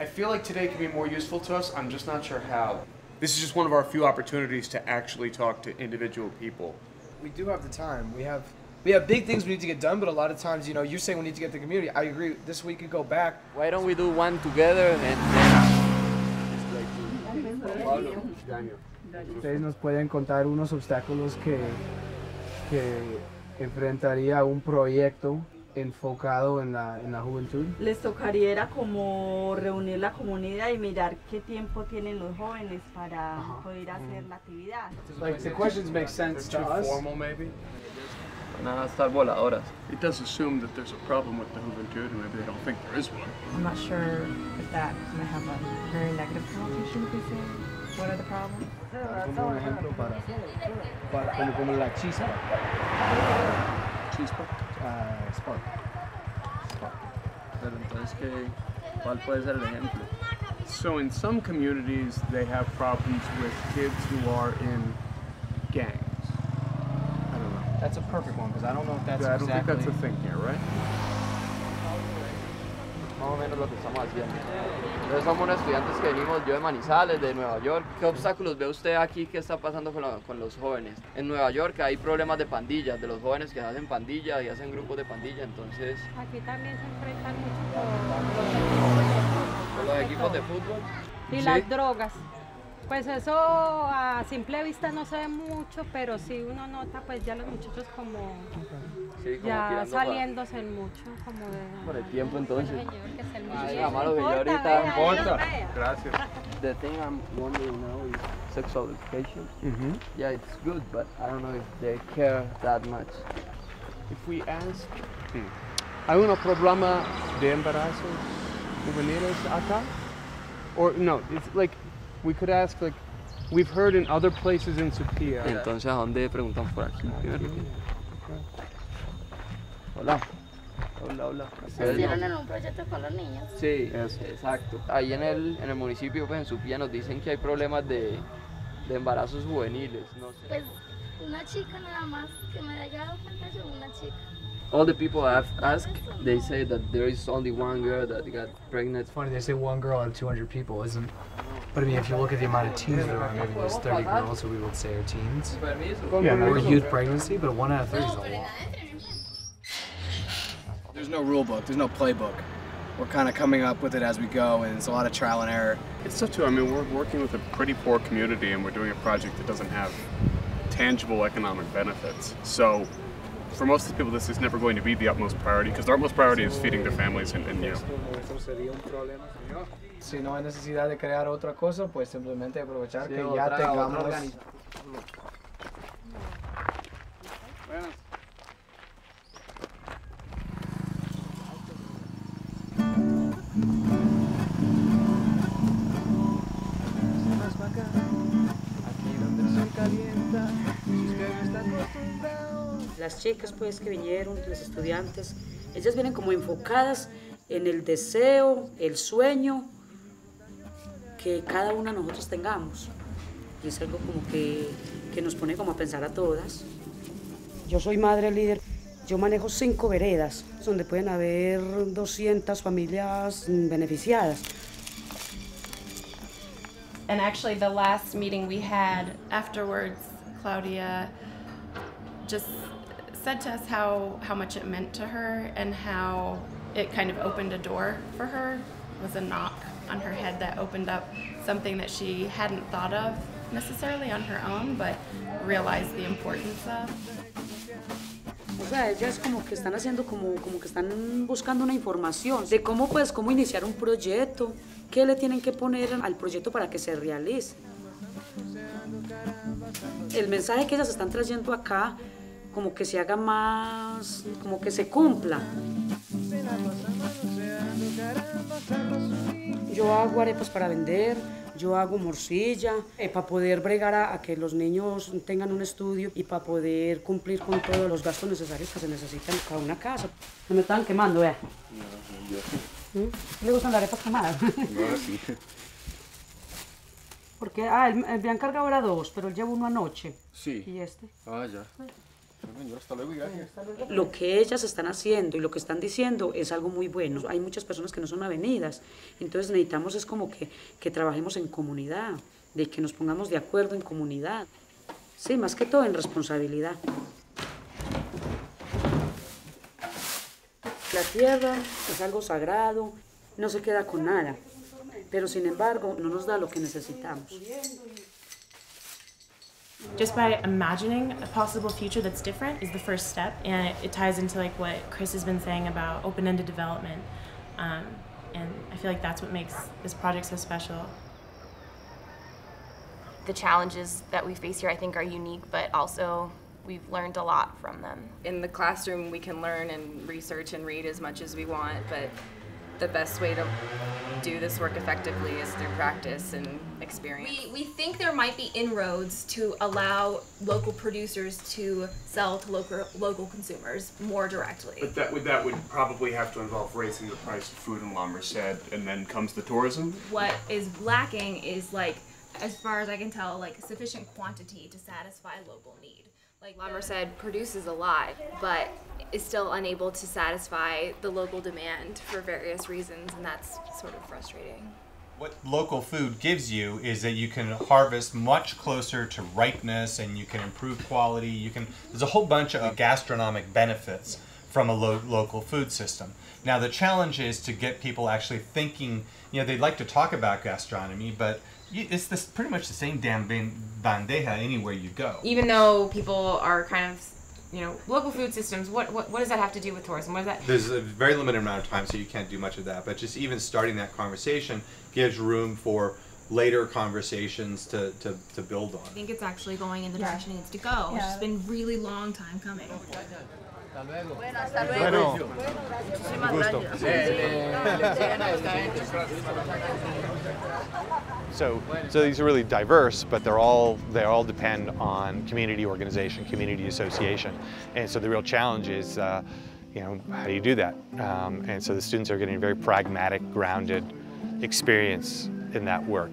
I feel like today could be more useful to us. I'm just not sure how. This is just one of our few opportunities to actually talk to individual people. We do have the time. We have big things we need to get done, but a lot of times, you know, you're saying we need to get the community. I agree. This week could go back. Why don't we do one together and Ustedes nos pueden contar unos obstáculos que enfrentaría un proyecto enfocado en la juventud. Les tocaría era como reunir la comunidad y mirar qué tiempo tienen los jóvenes para poder hacer la actividad. Like the questions make sense to us. Formal, maybe? van a estar voladoras? It does assume that there's a problem with the juventud, and maybe they don't think there is one. I'm not sure if that might have a very negative connotation if we say what are the problems. Como un ejemplo como la chispa. Chispa? Spark. Pero entonces, ¿cuál puede ser el ejemplo? So in some communities, they have problems with kids who are in gangs. I don't know. That's a perfect one, because I don't know if that's I don't exactly... think that's a thing here, right? Más o menos lo que estamos haciendo. Entonces somos unos estudiantes que venimos, yo de Manizales, de Nueva York. ¿Qué obstáculos ve usted aquí? ¿Qué está pasando con los jóvenes? En Nueva York hay problemas de pandillas, de los jóvenes que hacen pandillas y hacen grupos de pandilla, entonces... Aquí también se enfrentan mucho con los equipos de fútbol. Y ¿Sí? las drogas. Pues eso a simple vista no se ve mucho, pero sí uno nota pues ya los muchachos como, Sí, como ya saliéndose mucho como de... Por el tiempo entonces. Señor, que es el Ay, mismo. amado, que yo ahorita... Vea, importa. vea. Gracias. The thing I'm wondering now is sexual education. Yeah, it's good, but I don't know if they care that much. If we ask, ¿hay un programa de embarazos juveniles acá? Or no, it's like, we could ask, like, we've heard in other places in Supía. Entonces, ¿a dónde preguntan por aquí? Hola. Hola, hola. ¿Estuvieron en un proyecto con los niños? Sí, exacto. Ahí en el municipio, pues en Supía, nos dicen que hay problemas de embarazos juveniles. No sé. Pues una chica nada más, que me haya dado cuenta yo, una chica. All the people I've asked, they say that there is only one girl that got pregnant. It's funny, they say one girl out of 200 people isn't... But I mean, if you look at the amount of teens there are, maybe there's 30 girls who we would say are teens. Yeah, Or youth pregnancy, but 1 out of 30 is a lot. There's no rule book, there's no playbook. We're kind of coming up with it as we go, and it's a lot of trial and error. It's tough too. I mean, we're working with a pretty poor community, and we're doing a project that doesn't have tangible economic benefits. So, for most of the people, this is never going to be the utmost priority, because their utmost priority is feeding their families and you. Si no hay necesidad de crear otra cosa, pues simplemente aprovechar Sí, que otra, ya tengamos... otra organización. Las chicas pues que vinieron, los estudiantes, ellas vienen como enfocadas en el deseo, el sueño que cada una de nosotros tengamos. Y es algo como que nos pone como a pensar a todas. Yo soy madre líder, yo manejo 5 veredas, donde pueden haber 200 familias beneficiadas. And actually the last meeting we had afterwards, Claudia just said to us how much it meant to her and how it kind of opened a door for her. It was a knock on her head that opened up something that she hadn't thought of necessarily on her own, but realized the importance of. O sea, ellas como que están haciendo, como que están buscando una información de cómo iniciar un proyecto, qué le tienen que poner al proyecto para que se realice. El mensaje que ellas están trayendo acá, como que se haga más, como que se cumpla. Yo hago arepas para vender, yo hago morcilla, para poder bregar a que los niños tengan un estudio y para poder cumplir con todos los gastos necesarios que se necesitan para una casa. Se me están quemando, vea. ¿Le gustan las arepas quemadas? No, sí. Porque, el habían cargado era 2, pero él lleva uno anoche. Sí. ¿Y este? Ah, ya. Lo que ellas están haciendo y lo que están diciendo es algo muy bueno. Hay muchas personas que no son avenidas, entonces necesitamos es como que trabajemos en comunidad, de que nos pongamos de acuerdo en comunidad. Sí, más que todo en responsabilidad. La tierra es algo sagrado, no se queda con nada, pero sin embargo no nos da lo que necesitamos. Just by imagining a possible future that's different is the first step, and it ties into like what Chris has been saying about open-ended development, and I feel like that's what makes this project so special. The challenges that we face here I think are unique, but also we've learned a lot from them. In the classroom we can learn and research and read as much as we want, but the best way to do this work effectively is through practice and experience. We think there might be inroads to allow local producers to sell to local consumers more directly. But that would probably have to involve raising the price of food in La Merced, and then comes the tourism. What is lacking is, like, as far as I can tell, like sufficient quantity to satisfy local need. Like La Merced produces a lot, but is still unable to satisfy the local demand for various reasons, and that's sort of frustrating. What local food gives you is that you can harvest much closer to ripeness, and you can improve quality. There's a whole bunch of gastronomic benefits from a local food system. Now the challenge is to get people actually thinking, they'd like to talk about gastronomy, but it's pretty much the same damn bandeja anywhere you go. Even though people are kind of, local food systems, what does that have to do with tourism? What is that? There's a very limited amount of time, so you can't do much of that, but just even starting that conversation gives room for later conversations to build on. I think it's actually going in the direction it needs to go, which has been really long time coming. So these are really diverse, but they all depend on community organization, community association, and so the real challenge is, how do you do that? And so the students are getting a very pragmatic, grounded experience in that work.